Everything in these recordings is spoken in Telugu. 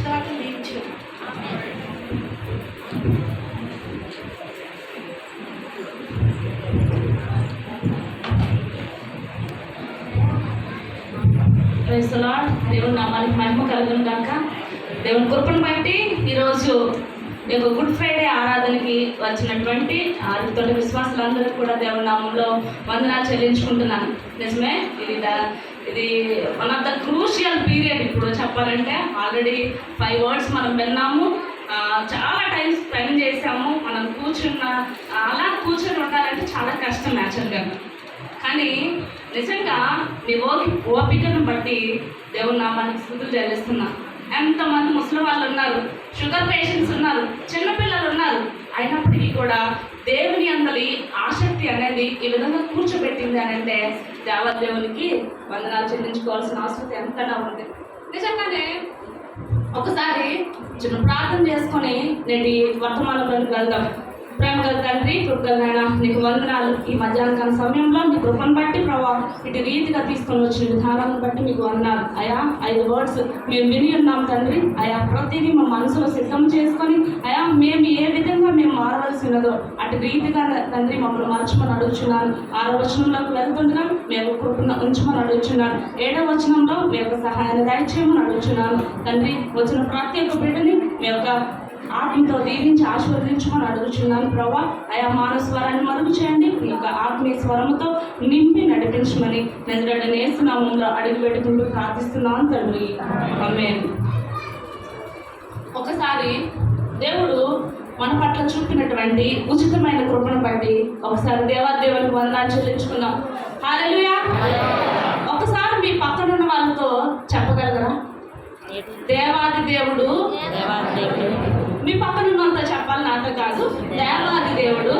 తర్వాత దీవించు. Praise the lord. దేవుని నామానికి మహిమ కలుగును గాక. దేవుని కృపను బట్టి ఈరోజు యొక్క గుడ్ ఫ్రైడే ఆరాధనకి వచ్చినటువంటి ఆదితోటి విశ్వాసులందరికీ కూడా దేవుని నామంలో వందనాలు చెల్లించుకుంటున్నాను. నిజమే, ఇది one of the crucial period. ఇప్పుడు చెప్పాలంటే ఆల్రెడీ 5 words మనం విన్నాము, చాలా టైం స్పెండ్ చేసాము. మనం అలా కూర్చొని ఉండాలంటే చాలా కష్టం యాక్చువల్గా. కానీ నిజంగా నీ ఓపికను బట్టి దేవుని నామానికి స్తుతులు చెల్లిస్తున్నా. ఎంతమంది ముసలి వాళ్ళు ఉన్నారు, షుగర్ పేషెంట్స్ ఉన్నారు, చిన్నపిల్లలు ఉన్నారు. అయినప్పటికీ కూడా దేవుని అందరి ఆసక్తి అనేది ఈ విధంగా కూర్చోబెట్టింది అని అంటే దేవదేవునికి వందనాలు చెల్లించుకోవాల్సిన అవసరం ఎంతగా ఉంది. నిజంగానే ఒకసారి చిన్న ప్రార్థన చేసుకొని నేటి వర్తమానంలోకి వెళ్దాం. ప్రేమ గల తండ్రి, కృపగలైనా నీకు వందనాలు. ఈ మధ్యాహ్న సమయంలో నీ కృపను బట్టి ప్రభావం ఇటు రీతిగా తీసుకొని వచ్చిన విధానాన్ని బట్టి మీకు వందనాలు. అయా 5 words మేము విని ఉన్నాం తండ్రి. అయా ప్రతిదీ మా మనసులో సిద్ధం చేసుకొని అయా మేము ఏ విధంగా మేము మారవలసినదో అటు రీతిగా తండ్రి మమ్మల్ని మార్చమని అడుగుచున్నాను. 6వ వచనంలోకి వెళ్తుండగా మేము కృపను ఉంచమని అడుగుచున్నాను. 7వ వచనంలో మీ యొక్క సహాయాన్ని దయచేయమని అడుగుచున్నాను తండ్రి. వచ్చిన ప్రతి ఒక్క బిడ్డని మీ యొక్క ఆత్మతో దీవించి ఆశీర్వదించమని అడుగుచున్నాను ప్రభా. ఆయా మానవ స్వరాన్ని మరుగు చేయండి, మీ యొక్క ఆత్మీయ స్వరంతో నింపి నడిపించమని నేను యేసునామంలో అడుగు పెట్టుకుంటూ ప్రార్థిస్తున్నాను తండ్రి. ఆమేన్. ఒకసారి దేవుడు మన పట్ల చూపినటువంటి ఉచితమైన కృపను బట్టి ఒకసారి దేవాదేవునికి వందనాలు చెల్లించుకుందాం. హల్లెలూయా. ఒకసారి మీ పక్కనున్న వాళ్ళతో చెప్పగలరా, దేవాది దేవుడు మీ పక్కన ఉన్నంత చెప్పాలి, నాతో కాదు. దేవాది దేవుడు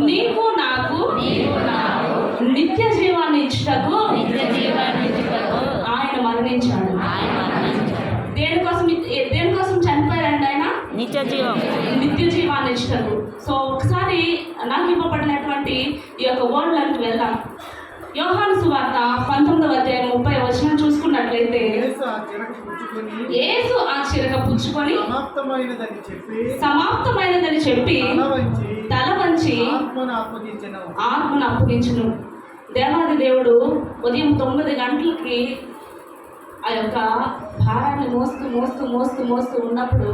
నీకు నాకు నిత్య జీవాన్ని ఇచ్చుటకు ఆయన మరణించాడు. దేనికోసం చనిపోయారండి ఆయన? నిత్య జీవాన్ని ఇచ్చుటకు. సో ఒకసారి నాకు ఇవ్వబడినటువంటి ఈ యొక్క వర్డ్లకు వెళ్దాం. యోహాను సువార్త 19వ అధ్యాయం 30వ వచనం చూసుకున్నట్లయితే, యేసు ఆ చిరక పుచ్చుకొని సమాప్తమైనదని చెప్పి తల వంచి ఆత్మను అప్పగించును. దేవాది దేవుడు ఉదయం 9 గంటలకి ఆ యొక్క భారాన్ని మోస్తూ ఉన్నప్పుడు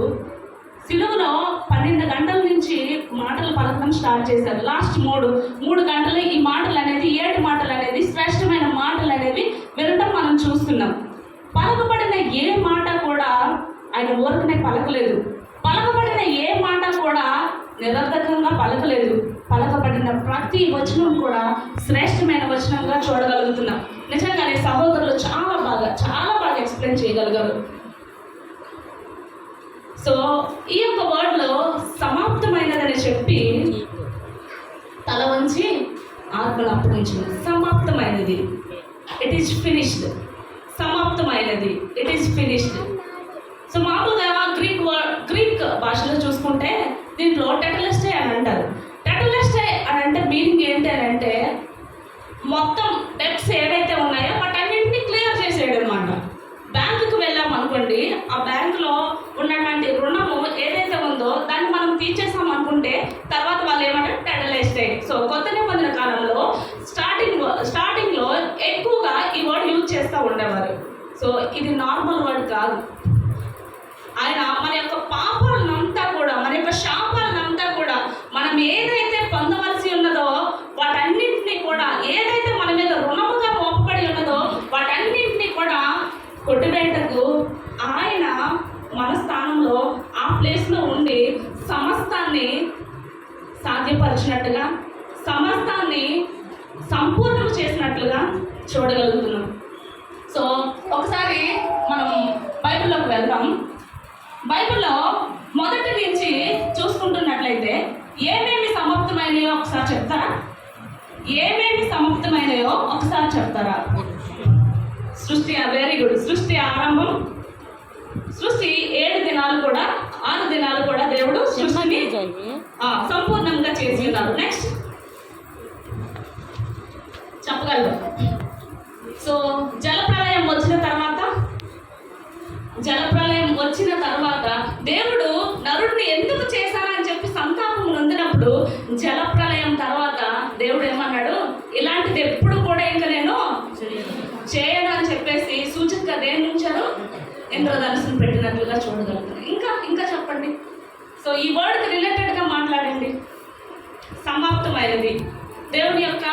సిలువలో 12 గంటల నుంచి మాటలు పలకడం స్టార్ట్ చేశారు. లాస్ట్ 3 గంటలు ఈ మాటలు అనేది 7 మాటలు అనేది శ్రేష్టమైన మాటలు అనేవి వినటం మనం చూస్తున్నాం. పలకబడిన ఏ మాట కూడా ఆయన ఊరకనే పలకలేదు. పలకబడిన ఏ మాట కూడా నిరర్ధకంగా పలకలేదు. పలకబడిన ప్రతి వచనం కూడా శ్రేష్టమైన వచనంగా చూడగలుగుతున్నాం. నిజంగానే సహోదరులు చాలా బాగా ఎక్స్ప్లెయిన్ చేయగలిగారు. సో ఈ యొక్క వర్డ్లో సమాప్తమైనదని చెప్పి తల వంచి ఆత్మను అప్పగించింది. సమాప్తమైనది, ఇట్ ఈస్ ఫినిష్డ్. సమాప్తమైనది, ఇట్ ఈస్ ఫినిష్డ్. సో మామూలుగా గ్రీక్ భాషలో చూసుకుంటే దీంట్లో టెటలెస్టే అని అంటారు. టెటలెస్టే అని అంటే మీనింగ్ ఏంటి అని అంటే మొత్తం డెప్స్ ఏవైతే ఉన్నాయో వాటన్నింటినీ క్లియర్ చేసేయడం అన్నమాట. బ్యాంకుకి వెళ్ళాం అనుకోండి, ఆ బ్యాంకులో ఉన్నటువంటి రుణము ఏదైతే ఉందో దాన్ని మనం తీర్చేసాం అనుకుంటే తర్వాత వాళ్ళు ఏమంటారు? టెటలెస్టే. సో కొత్త నిబంధన కాలంలో స్టార్టింగ్లో ఎక్కువగా ఈ వర్డ్ యూజ్ చేస్తూ ఉండేవారు. సో ఇది నార్మల్ వర్డ్ కాదు. ఆయన మన యొక్క పాపాలనంతా కూడా, మన యొక్క శాపాలనంతా కూడా, మనం ఏదైతే పొందవలసి ఉన్నదో వాటన్నింటినీ కూడా, ఏదైతే మన మీద రుణముగా మోపబడి ఉన్నదో వాటన్నింటినీ కూడా కొట్టివేటకు ఆయన మన స్థానంలో ఆ ప్లేస్లో ఉండి సమస్తాన్ని సాధ్యపరిచినట్టుగా, సమస్తాన్ని సంపూర్ణం చేసినట్లుగా చూడగలుగుతున్నాం. సో ఒకసారి మనం బైబిల్లోకి వెళ్దాం. బైబిల్లో మొదటి నుంచి చూసుకుంటున్నట్లయితే ఏమేమి సమాప్తమైనయో ఒకసారి చెప్తారా? ఏమేమి సమాప్తమైనయో ఒకసారి చెప్తారా? సృష్టి, వెరీ గుడ్. సృష్టి ఆరంభం. సృష్టి 7 దినాలు కూడా, 6 దినాలు కూడా దేవుడు సృష్టిని సంపూర్ణంగా చేసి ఉన్నారు. నెక్స్ట్ చెప్పగలరు. సో జలప్రలయం వచ్చిన తర్వాత జలప్రలయం వచ్చిన తర్వాత దేవుడు నరుడిని ఎందుకు చేశానని చెప్పి సంతాపం నొందినప్పుడు జలప్రలయం తర్వాత దేవుడు ఏమన్నాడు, ఇలాంటిది ఎప్పుడు కూడా ఇంకా నేను చేయను అని చెప్పేసి సూచనగా దేని నుంచారు, ఇంద్రధనుసును పెట్టినట్లుగా చూడగలుగుతారు. ఇంకా చెప్పండి. సో ఈ వర్డ్కి రిలేటెడ్గా మాట్లాడండి. సమాప్తమైనది, దేవుని యొక్క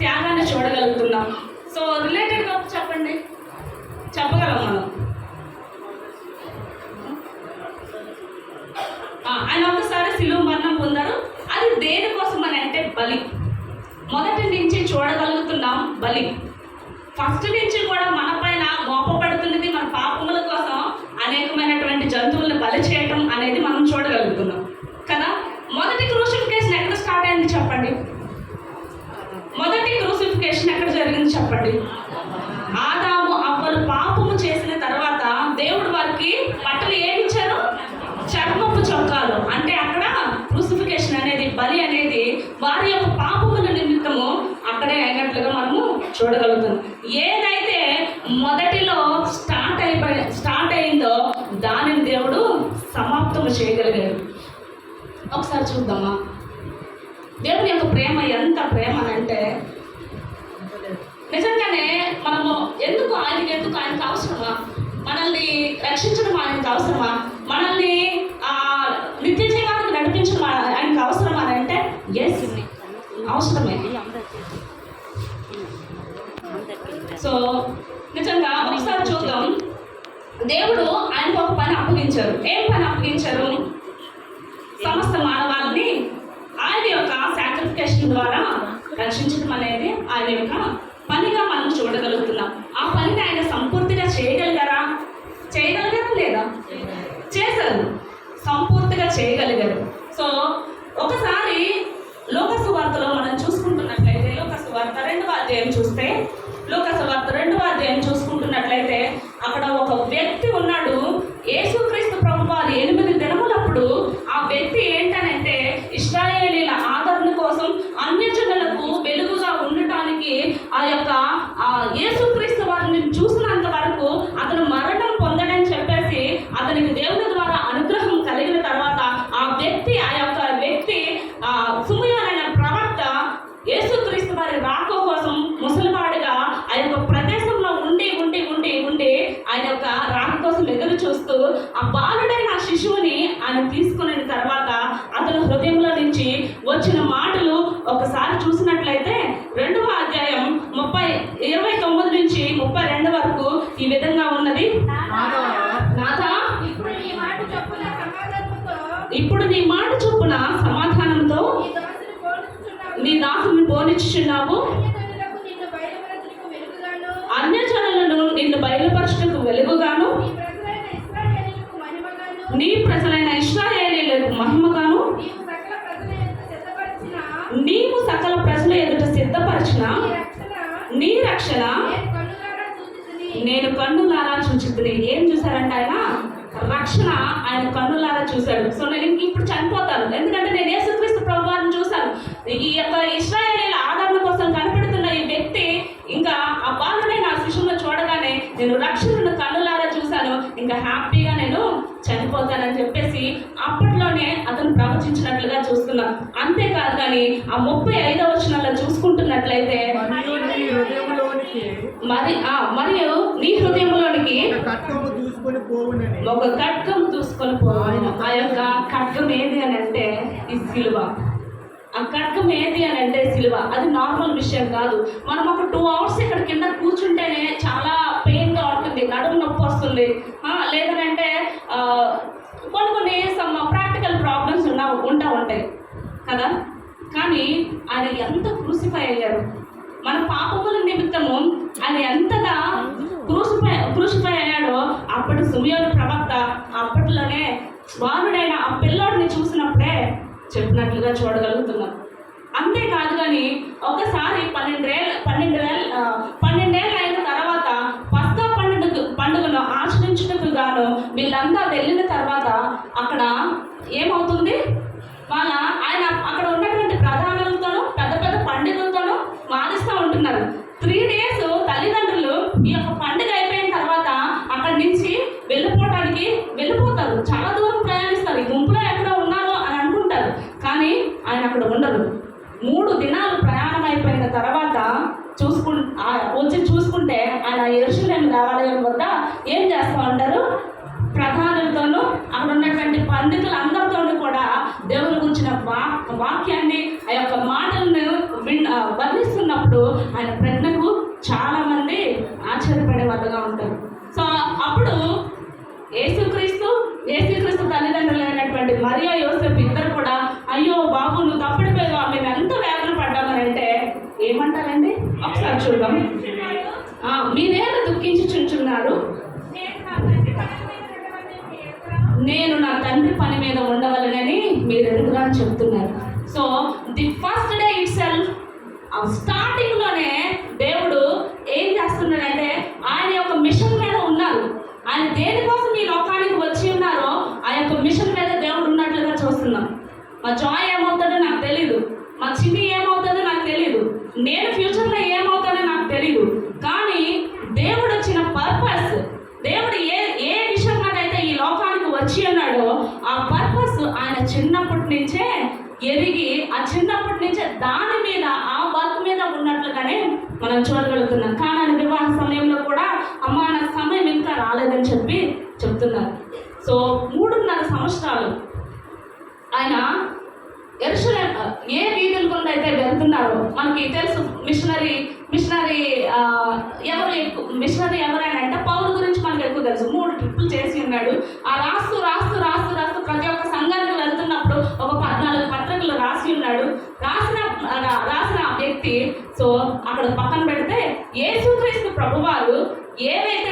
త్యాగాన్ని చూడగలుగుతున్నాం. సో రిలేటెడ్గా చెప్పండి, చెప్పగలం మనం. ఆయన ఒకసారి సిలువ మరణం పొందారు. అది దేనికోసం అని అంటే బలి. మొదటి నుంచి చూడగలుగుతున్నాం బలి. ఫస్ట్ నుంచి కూడా మన పైన మోపబడుతున్నది మన పాపముల కోసం అనేకమైనటువంటి జంతువులను బలి చేయటం అనేది మనం చూడగలుగుతున్నాం కదా. మొదటి క్రూసిఫికేషన్ ఎక్కడ స్టార్ట్ అయింది చెప్పండి. మొదటి క్రూసిఫికేషన్ ఎక్కడ జరిగింది చెప్పండి. ఆదాము అవ్వలు పాపము చేసిన తర్వాత దేవుడు వారికి బట్టలు ఏమిచ్చారు, చర్మపు చొక్కాలు. అంటే అక్కడ క్రూసిఫికేషన్ అనేది, బలి అనేది వారి యొక్క పాపముల నిమిత్తము అక్కడే అయినట్లుగా మనము చూడగలుగుతాం. ఏదైతే మొదటిలో స్టార్ట్ అయిందో దానిని దేవుడు సమాప్తము చేయగలిగాడు. ఒకసారి చూద్దామా దేవుని యొక్క ప్రేమ ఎంత ప్రేమ అంటే, నిజంగానే మనము ఆయనకు అవసరమా, మనల్ని రక్షించడం ఆయనకు అవసరమా, మనల్ని నిత్య జీవానికి నడిపించడం ఆయనకు అవసరమా అని అంటే ఎస్, అవసరమే. సో నిజంగా ఒకసారి చూద్దాం. దేవుడు ఆయనకు ఒక పని అప్పగించారు. ఏం పని అప్పగించారు? సమస్త మానవాళిని ఆయన యొక్క సాక్రిఫికేషన్ ద్వారా రక్షించడం అనేది ఆయన యొక్క పనిగా మనం చూడగలుగుతున్నాం. ఆ పనిని ఆయన సంపూర్తిగా చేయగలిగారా లేదా? చేశారు, సంపూర్తిగా చేయగలిగారు. సో ఒకసారి లోక సువార్తలో మనం చూసుకుంటున్నట్లయితే, లోక సువార్త 2వ అధ్యాయం చూస్తే, లోక సువార్త 2వ అధ్యాయం చూసుకుంటున్నట్లయితే అక్కడ ఒక వ్యక్తి ఉన్నాడు. యేసుక్రీస్తు ప్రభువారు 8 దినములప్పుడు ఆ వ్యక్తి ఏంటనంటే ఇశ్రాయేలీల ఆదరణ కోసం అన్యజనులకు వెలుగుగా ఉండటానికి ఆ యొక్క యేసుక్రీస్తు వారిని చూసినంత వరకు అతను మరణం పొందడని చెప్పేసి అతనికి దేవుని ద్వారా అనుగ్రహం కలిగిన తర్వాత ఆ యొక్క వ్యక్తి సుమయోను అనే ప్రవక్త యేసుక్రీస్తు వారి రాక కోసం ముసలివాడిగా ఆ యొక్క ప్రదేశంలో ఉండి ఆయన యొక్క రాక కోసం ఎదురు చూస్తూ ఆ బాలుడైన శిశువుని ఆయన తీసుకున్న తర్వాత అతను హృదయంలో నుంచి వచ్చిన మాటలు ఒకసారి చూసినట్లయితే 2వ అధ్యాయం 29 నుంచి 32 వరకు ఈ విధంగా ఉన్నది. నాథా, ఇప్పుడు నీ మాట చొప్పున సమాధానంతో నీ దాసుని పోనిచ్చుచున్నావు. అన్యజనులను నిన్ను బయలుపరచుటకు వెలుగుగాను, నీ ప్రజలైన ఇశ్రాయేలీయులకు మహిమగాను, నీవు సకల ప్రజల ఎదుట సిద్ధపరచిన నీ రక్షణ నేను కన్నులారా చూచితిని. ఏం చూశారంటే ఆయన రక్షణ ఆయన కన్నులారా చూశాడు. సో నేను ఇప్పుడు చనిపోతాను, ఎందుకంటే నేను యేసుక్రీస్తు ప్రభువారిని చూశాను. ఈ యొక్క ఇశ్రాయేలీయుల ఆదరణ కోసం కనపడుతున్న ఈ వ్యక్తి ఇంకా ఆ బాలుడైన ఆ శిశువును చూడగానే నేను రక్షణను కన్నులారా చూశాను, ఇంకా హ్యాపీగా నేను చనిపోతానని చెప్పేసి అప్పట్లోనే అతను ప్రవచించినట్లుగా చూస్తున్నాం. అంతేకాదు కానీ ఆ 35వ వచనంలో చూసుకుంటున్నట్లయితే మరియు నీ హృదయంలోనికి ఒక ఖడ్గం దూసుకొని పోవును. ఆ యొక్క ఖడ్గం ఏది అని అంటే ఈ సిలువ. ఆ ఖడ్గం ఏది అని అంటే సిలువ. అది నార్మల్ విషయం కాదు. మనం ఒక 2 hours ఇక్కడ కింద కూర్చుంటేనే చాలా పెయిన్గా ఉంటుంది, నడుము నొప్పి వస్తుంది, లేదంటే కొన్ని ప్రాక్టికల్ ప్రాబ్లమ్స్ ఉంటాయి కదా. కానీ ఆయన ఎంత క్రూసిఫై అయ్యారు మన పాపముల నిమిత్తము. ఆయన ఎంతగా క్రూసిఫై అయ్యాడో అప్పటి సుమయోను ప్రవక్త అప్పట్లోనే బాలుడైన ఆ పిల్లోడిని చూసినప్పుడే చెప్పినట్లుగా చూడగలుగుతున్నాం. అంతేకాదు కానీ ఒకసారి 12 అయిన తర్వాత పస్కా పండుగను ఆచరించుటకు గాను వీళ్ళంతా వెళ్ళిన తర్వాత అక్కడ ఏమవుతుంది, ఆయన అక్కడ ఉన్నటువంటి ప్రధానులతోనూ పెద్ద పెద్ద పండితులతోనూ వాదిస్తూ ఉంటున్నారు. 3 days తల్లిదండ్రులు ఈ యొక్క పండుగ అయిపోయిన తర్వాత అక్కడి నుంచి వెళ్ళిపోవటానికి వచ్చి చూసుకుంటే ఆయన యెరూషలేము దేవాలయం వద్ద ఏం చేస్తూ ఉంటారు? ప్రధానులతోనూ అక్కడ ఉన్నటువంటి పండితులందరితోనూ కూడా దేవుని గురించిన వాక్యాన్ని ఆ యొక్క మాటలను వర్ణిస్తున్నప్పుడు ఆయన ప్రజ్ఞకు చాలా మంది ఆశ్చర్యపడే వాళ్ళగా ఉంటారు. సో అప్పుడు యేసుక్రీస్తు తల్లిదండ్రులైనటువంటి మరియా యోసేపు ఇద్దరు కూడా అయ్యో బాబు నువ్వు తప్పడిపోయావా, మేము ఎంత వేదన పడ్డామని అంటే ఏమంటారండి? ఒకసారి చూద్దాం. మీరేదో దుఃఖించుచున్నారు, నేను నా తండ్రి పని మీద ఉండవలనని మీరు ఎదురుగా చెప్తున్నారు. So the first day it self, స్టార్టింగ్లోనే దేవుడు ఏం చేస్తున్నాడంటే ఆయన యొక్క మిషన్ మీద ఉన్నారు. ఆయన దేనికోసం ఈ లోకానికి వచ్చి ఉన్నారో ఆ యొక్క మిషన్ మీద దేవుడు ఉన్నట్లుగా చూస్తున్నాం. మా జాయ్ ఏమవుతుందో నాకు తెలీదు, మా చిన్ని ఏమవుతుందో నాకు తెలీదు, నేను ఫ్యూచర్లో ఏమవుతానో నాకు తెలీదు. కానీ దేవుడు వచ్చిన పర్పస్, దేవుడు ఏ విషయం మీద అయితే ఈ లోకానికి వచ్చి ఉన్నాడో ఆ పర్పస్ ఆయన చిన్నప్పటి నుంచే ఎరిగి ఆ చిన్నప్పటి నుంచే దాని మీద ఆ వర్క్ మీద ఉన్నట్లుగానే మనం చూడగలుగుతున్నాం. కానీ వివాహ సమయంలో కూడా అమ్మ నా సమయం ఇంకా రాలేదని చెప్తున్నారు. సో 3.5 సంవత్సరాలు ఆయన యెరూషలేము ఏ వీధుల గుండా అయితే వెళ్తున్నారో మనకి తెలుసు. మిషనరీ ఎవరైనా అంటే పౌలు గురించి మనకు ఎక్కువ తెలుసు. 3 ట్రిప్పులు చేసి ఉన్నాడు. ఆ రాస్తూ ప్రతి ఒక్క సంఘానికి వెళ్తున్నప్పుడు ఒక 14 పత్రికలు రాసి ఉన్నాడు. రాసిన వ్యక్తి సో అక్కడ పక్కన పెడితే యేసుక్రీస్తు ప్రభువారు ఏవైతే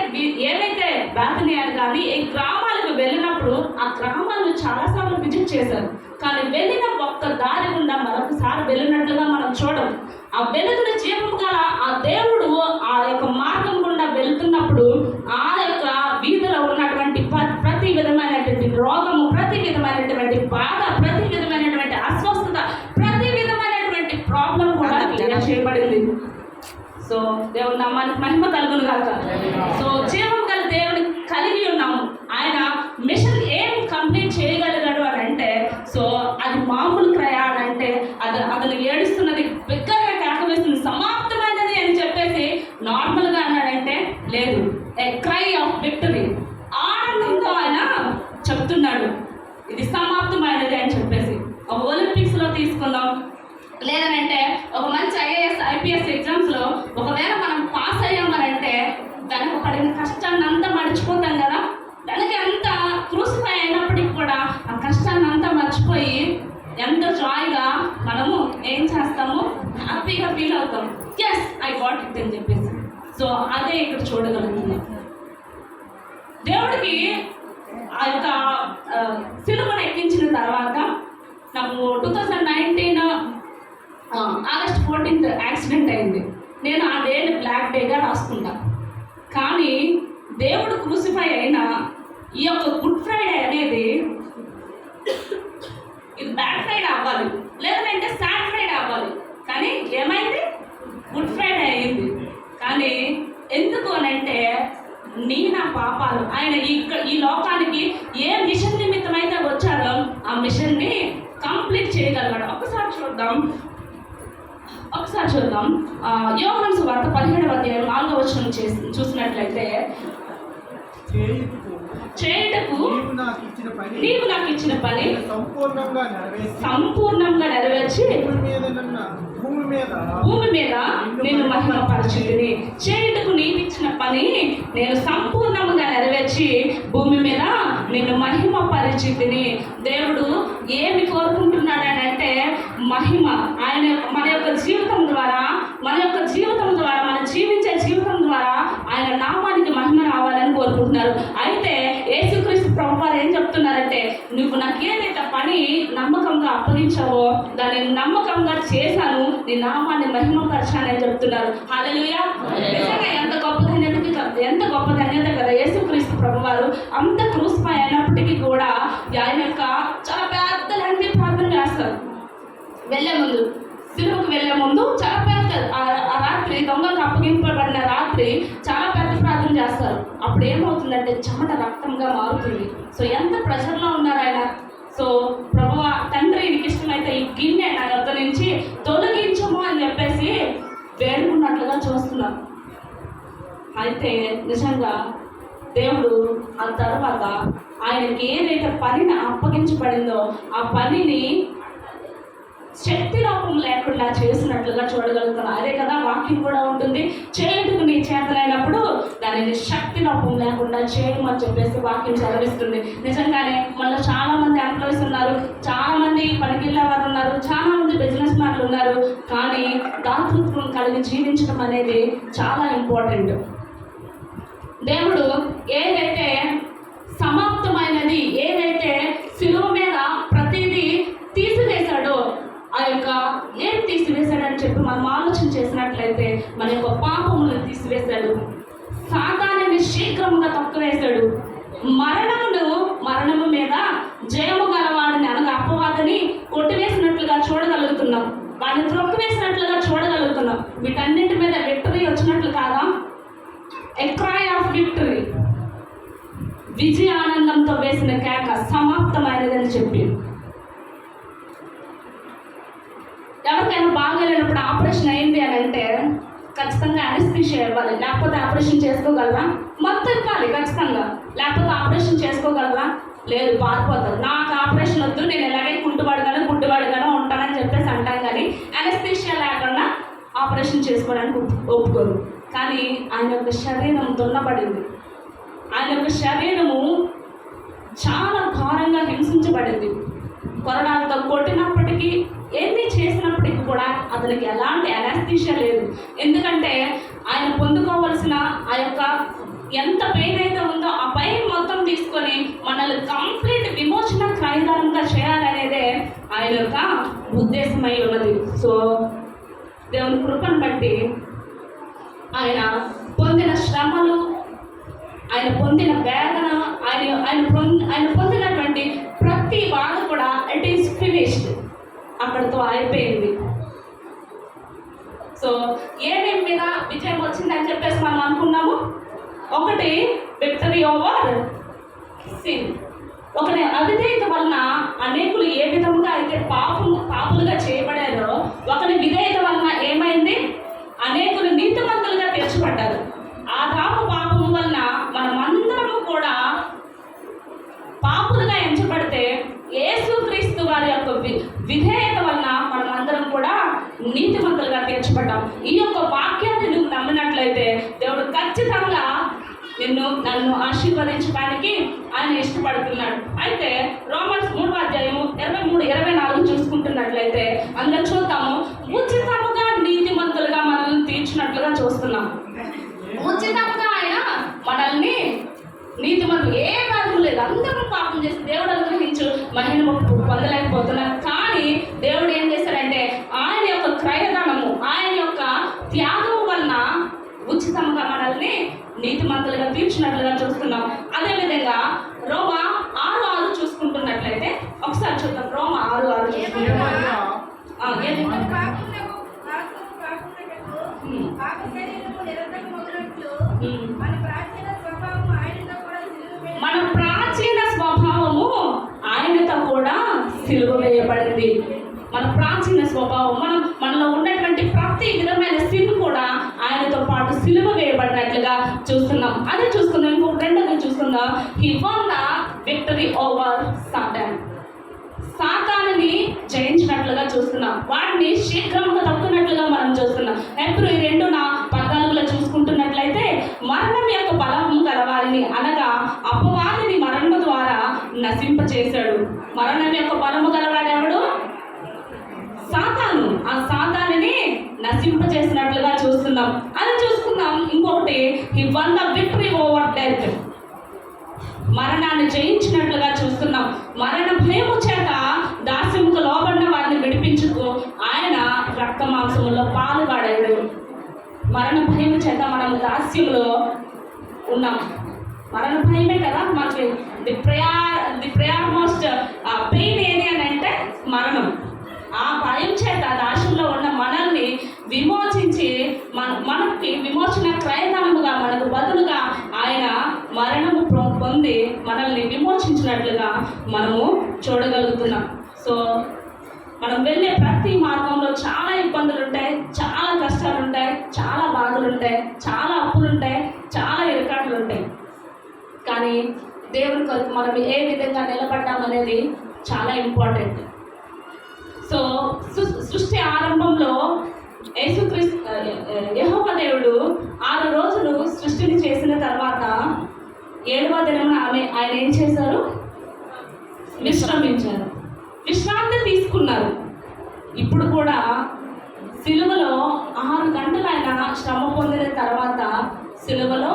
బేతనియాలు కానీ ఈ గ్రామాలకు వెళ్ళినప్పుడు ఆ గ్రామాలను చాలాసార్లు విజిట్ చేశారు. కానీ వెళ్ళిన ఒక్క దారి గుండా మరొకసారి వెళ్ళినట్లుగా మనం చూడం. ఆ వెలుగుల జీవం గల ఆ దేవుడు ఆ యొక్క మార్గం గుండా వెళ్తున్నప్పుడు ఆ యొక్క వీధిలో ఉన్నటువంటి ప్రతి విధమైనటువంటి రోగము, ప్రతి విధమైనటువంటి బాధ, ప్రతి విధమైనటువంటి అస్వస్థత, ప్రతి విధమైనటువంటి ప్రాబ్లం కూడా క్లియర్ చేయబడింది. సో దేవుని నామానికి మహిమ కలుగును గాక. సో జీవం గల దేవుని కలిగి ఉన్నాము. ఆయన మిషన్ ఏం కంప్లీట్ చేయగలిగాడు అని అంటే సో అది మామూలు ప్రయాణం అంటే అతను ఏడుస్తున్నది బిగ్గరగా కేకవేస్తుంది సమాప్తమైనది అని చెప్పేసి నార్మల్గా అన్నాడంటే లేదు, ఏ క్రై ఆఫ్ విక్టరీ, ఆనందంతో ఆయన చెప్తున్నాడు ఇది సమాప్తమైనది అని చెప్పేసి. ఒక ఒలింపిక్స్లో తీసుకుందాం, లేదనంటే ఒక మంచి ఐఏఎస్ ఐపీఎస్ ఎగ్జామ్స్లో ఒకవేళ మనం పాస్ అయ్యామనంటే వెనక పడిన కష్టాన్ని అంతా మర్చిపోతాం కదా. వెనక ఎంత క్రూసిఫై అయినప్పటికీ కూడా ఆ కష్టాన్ని అంతా మర్చిపోయి ఎంతో జాయ్గా మనము ఏం చేస్తాము, హ్యాపీగా ఫీల్ అవుతాం. ఎస్ ఐ గాట్ ఇట్ అని చెప్పేసి. సో అదే ఇక్కడ చూడగలుగుతున్నాం. దేవుడికి ఆ యొక్క సిలువను ఎక్కించిన తర్వాత నాకు 2019 ఆగస్ట్ 14th యాక్సిడెంట్ అయింది. నేను ఆ డేని బ్లాక్ డేగా రాసుకుంటా. కానీ దేవుడు క్రూసిఫై అయిన ఈ యొక్క గుడ్ ఫ్రైడే అనేది ఇది బ్యాడ్ ఫ్రైడే అవ్వాలి, లేదంటే సాడ్ ఫ్రైడే అవ్వాలి. కానీ ఏమైంది? గుడ్ ఫ్రైడే అయింది. కానీ ఎందుకు అనంటే నా పాపాలు ఆయన ఈ లోకానికి ఏ మిషన్ నిమిత్తమైతే వచ్చారో ఆ మిషన్ని కంప్లీట్ చేయగలిగాడు. ఒకసారి చూద్దాం. యోహాను సువార్త 17వ అధ్యాయం 4వ వచనం చూసినట్లయితే చేయుటకు నీవు నాకు ఇచ్చిన పని సంపూర్ణంగా నెరవేర్చి భూమి మీద నేను మహిమపరచుదుని. చేయుటకు నీవు ఇచ్చిన పని నేను సంపూర్ణంగా నెరవేర్చి భూమి మీద నేను మహిమపరచుదుని. దేవుడు ఏమి కోరుకుంటున్నాడు అంటే మహిమ. ఆయన మన యొక్క జీవితం ద్వారా మనం జీవించే జీవితం ద్వారా ఆయన నామానికి మహిమ రావాలని కోరుకుంటున్నారు. అయితే యేసుక్రీస్తు ప్రభువారు ఏం చెప్తున్నారంటే నువ్వు నాకు ఏదైతే పని నమ్మకంగా అప్పగించావో దాన్ని నమ్మకంగా చేశాను, నీ నామాన్ని మహిమపరచానని చెప్తున్నారు. హల్లెలూయా. నిజంగా ఎంత గొప్ప ధన్యత కదా. యేసుక్రీస్తు ప్రభువారు అంత క్రూసిఫై అయినప్పటికీ కూడా ఆయన యొక్క చాలా పెద్ద లాంటి ప్రార్థన చేస్తారు. సిలువకు వెళ్ళే ముందు చాలా పెద్ద ఆ రాత్రి దొంగలకు అప్పగింపబడిన రాత్రి చాలా పెద్ద ప్రార్థన చేస్తారు. అప్పుడు ఏమవుతుందంటే చెమట రక్తంగా మారుతుంది. సో ఎంత ప్రెషర్లో ఉన్నారు ఆయన. సో ప్రభువా తండ్రి నీకు ఇష్టమైతే ఈ గిన్నె నా వద్ద నుంచి తొలగించము అని చెప్పేసి వేడుకున్నట్లుగా చూస్తున్నాం. అయితే నిజంగా దేవుడు ఆ తర్వాత ఆయనకి ఏదైతే పనిని అప్పగించబడిందో ఆ పనిని శక్తి లోపం లేకుండా చేసినట్లుగా చూడగలుగుతున్నాం. అదే కదా వాక్యం కూడా ఉంటుంది, చేయుటకు నీ చేతనైనప్పుడు దానిని శక్తి లోపం లేకుండా చేయమని చెప్పేసి వాక్యం చదివిస్తుంది. నిజంగానే మనలో చాలా మంది ఎంప్లాయీస్ ఉన్నారు, చాలా మంది పనికిళ్ళ వారు ఉన్నారు, చాలా మంది బిజినెస్ మ్యాన్లు ఉన్నారు. కానీ దాతృత్వం కలిగి జీవించడం అనేది చాలా ఇంపార్టెంట్. దేవుడు ఏదైతే సమాప్తమైనది, ఏదైతే శిలువ మీద ప్రతిదీ తీసివేశాడో, ఆ యొక్క ఏం తీసివేశాడని చెప్పి మనం ఆలోచన చేసినట్లయితే మన యొక్క పాపములను తీసివేశాడు, సాతానుని శీఘ్రముగా తొక్కివేశాడు, మరణము మీద జయము గలవాడిని అనగా అపవాదిని కొట్టివేసినట్లుగా చూడగలుగుతున్నాం, వాడిని త్రొక్కివేసినట్లుగా చూడగలుగుతున్నాం. వీటన్నింటి మీద విక్టరీ వచ్చినట్లు కాదా? ఎ క్రై ఆఫ్ విక్టరీ, విజయ ఆనందంతో వేసిన కేక సమాప్తమైనదని చెప్పి. ఎవరికైనా బాగాలేనప్పుడు ఆపరేషన్ అయింది అని అంటే ఖచ్చితంగా అనస్థీషియా ఇవ్వాలి, లేకపోతే ఆపరేషన్ చేసుకోగలరా? మొత్తం ఇవ్వాలి ఖచ్చితంగా, లేకపోతే ఆపరేషన్ చేసుకోగలరా? లేదు, పారిపోతారు. నాకు ఆపరేషన్ వద్దు, నేను ఎలాగే గుడ్డువాడుగానే ఉంటానని చెప్పేసి అంటాం. కానీ అనస్థీషియా లేకుండా ఆపరేషన్ చేసుకోవడానికి ఒప్పుకోరు. కానీ ఆయన యొక్క శరీరం దున్నబడింది, ఆయన యొక్క శరీరము చాలా ఘోరంగా హింసించబడింది. కొరడాలతో కొట్టినప్పటికీ, ఎన్ని చేసినప్పటికీ కూడా అతనికి ఎలాంటి అనస్థీషియా లేదు. ఎందుకంటే ఆయన పొందుకోవలసిన ఆ యొక్క ఎంత పెయిన్ అయితే ఉందో ఆ పెయిన్ మొత్తం తీసుకొని మనల్ని కంప్లీట్ విమోచన క్రయదానంగా చేయాలనేదే ఆయన యొక్క ఉద్దేశమై ఉన్నది. సో దేవుని కృపను బట్టి ఆయన పొందిన శ్రమలు, ఆయన పొందిన వేదన, ఆయన పొందినటువంటి ప్రతి బాధ కూడా ఇట్ ఈస్ ఫినిష్డ్, అక్కడితో అయిపోయింది. సో ఏమేమి మీద విజయం వచ్చిందని చెప్పేసి మనం అనుకున్నాము. ఒకటి విక్టరీ ఓవర్ సిన్. ఒకటి అవిధేయత వలన అనేకులు ఏ విధంగా అయితే పాపులుగా చేయబడారో, ఒకరి విధేయత వలన ఏమైంది? అనేకులు నీతిమంతులుగా తీర్చబడ్డారు. ఆదాము పాపము వలన మనమందరము కూడా పాపులుగా ఎంచబడితే, యేసుక్రీస్తు వారి యొక్క విధేయత వలన మనమందరం కూడా నీతిమంతులుగా తీర్చబడ్డాం. ఈ యొక్క వాక్యాన్ని నువ్వు నమ్మినట్లయితే దేవుడు ఖచ్చితంగా నన్ను ఆశీర్వదించడానికి ఆయన ఇష్టపడుతున్నాడు. అయితే రోమన్స్ 3:23-24 చూసుకుంటున్నట్లయితే అందులో చూద్దాము, ఉచితముగా నీతిమంతులుగా మనల్ని తీర్చినట్లుగా చూస్తున్నాం. ఉచితంగా ఆయన మనల్ని నీతిమంతులు, ఏ పాపం లేదు, అందరూ పాపం చేసి దేవుడు అనుగ్రహించు మహిమ పొందలేకపోతున్నారు. కానీ దేవుడు ఏం చేశాడంటే ఆయన యొక్క క్రయదానము, ఆయన యొక్క త్యాగం వలన ఉచితంగా మనల్ని నీతిమంతులుగా తీర్చినట్లుగా చూస్తున్నాం. అదేవిధంగా రోమా 6:6 చూసుకుంటున్నట్లయితే ఒకసారి చూద్దాం. రోమా 6:6 చూసుకుంటున్నాం. మన ప్రాచీన స్వభావము ఆయనతో కూడా సిలువ వేయబడింది. మన ప్రాచీన స్వభావం, మనలో ఉన్నటువంటి ప్రతి విధమైన సిన్ కూడా ఆయనతో పాటు సిలువ వేయబడినట్లుగా చూస్తున్నాం. అదే చూస్తున్నాం. ఇంకొక రెండోది చూస్తున్నాం, he won the victory over Satan. సాతానుని జయించినట్లుగా చూస్తున్నాం, వాటిని శీఘ్రంగా తక్కునట్లుగా మనం చూస్తున్నాం. ఎప్పుడు 2:14 చూసుకుంటున్నట్లయితే, మరణం యొక్క బలము గలవారిని అనగా అపవాదిని మరణం ద్వారా నశింపచేశాడు. మరణం యొక్క బలము గలవాడు ఎవడు? సాతాను. ఆ సాతానుని నశింపచేసినట్లుగా చూస్తున్నాం. అది చూసుకుందాం. ఇంకొకటి, he won the victory over death. మరణాన్ని జయించినట్లుగా చూస్తున్నాం. మరణ భయము చేత దాస్యముకు లోబడిన వారిని విడిపించుకు ఆయన రక్త మాంసములో పాలుగాడాడు. మరణ భయము చేత మనం దాస్యములో ఉన్నాం. మరణ భయమే కదా మనకి ది ప్రేయర్ మోస్ట్ పెయిన్ ఏది అని అంటే మరణం. ఆ భయం చేత దాస్యంలో ఉన్న మనల్ని విమోచించి మనకి విమోచన క్రయదానముగా మనకు బదులుగా ఆయన మరణము పొంది మనల్ని విమోచించినట్లుగా మనము చూడగలుగుతున్నాం. సో మనం వెళ్ళే ప్రతి మార్గంలో చాలా ఇబ్బందులు ఉంటాయి, చాలా కష్టాలు ఉంటాయి, చాలా బాధలు ఉంటాయి, చాలా అప్పులు ఉంటాయి, చాలా ఇరకాట్లు ఉంటాయి. కానీ దేవుని కొరకు మనం ఏ విధంగా నిలబడ్డామనేది చాలా ఇంపార్టెంట్. సో సృష్టి ఆరంభంలో యెహోవా దేవుడు 6 రోజులు సృష్టిని చేసిన తర్వాత 7వ దినం ఆయన ఏం చేశారు? విశ్రమించారు, విశ్రాంతి తీసుకున్నారు. ఇప్పుడు కూడా సిలువలో 6 గంటలు ఆయన శ్రమ పొందిన తర్వాత సిలువలో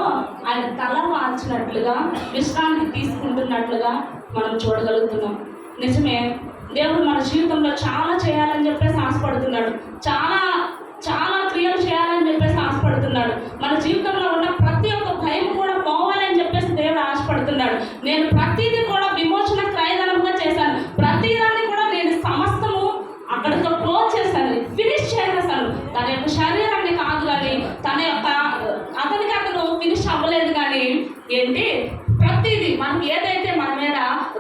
ఆయన తల వాల్చినట్లుగా విశ్రాంతి తీసుకుంటున్నట్లుగా మనం చూడగలుగుతున్నాం. నిజమే, దేవుడు మన జీవితంలో చాలా చేయాలని చెప్పేసి ఆశపడుతున్నాడు, చాలా చాలా క్రియలు చేయాలని చెప్పేసి ఆశపడుతున్నాడు. మన జీవితంలో ఉన్న ప్రతి ఒక్క భయం కూడా పోవాలని చెప్పేసి దేవుడు ఆశపడుతున్నాడు. నేను ప్రతిదీ కూడా విమోచన క్రయధనంగా చేశాను, ప్రతిదాన్ని కూడా నేను సమస్తము అక్కడితో క్లోజ్ చేశాను, ఫినిష్ చేసేసాను. తన యొక్క శరీరాన్ని కాదు కానీ అతనికి అతను ఫినిష్ అవ్వలేదు. కానీ ఏంటి, ప్రతిదీ మనకి ఏదైతే మన మీద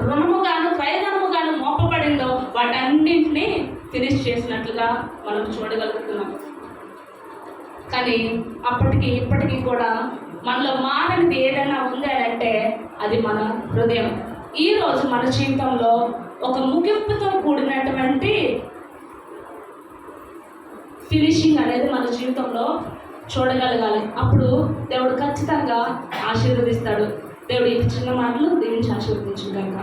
రుణముగాను క్రయధనముగాను మోపబడిందో వాటన్నింటినీ ఫినిష్ చేసినట్లుగా మనం చూడగలుగుతున్నాం. కానీ అప్పటికి ఇప్పటికీ కూడా మనలో మారనిది ఏదైనా ఉంది అని అంటే అది మన హృదయం. ఈరోజు మన జీవితంలో ఒక ముగింపుతో కూడినటువంటి ఫినిషింగ్ అనేది మన జీవితంలో చూడగలగాలి. అప్పుడు దేవుడు ఖచ్చితంగా ఆశీర్వదిస్తాడు. దేవుడు ఈ చిన్న మాటలు దీవించి ఆశీర్వదించుగాక.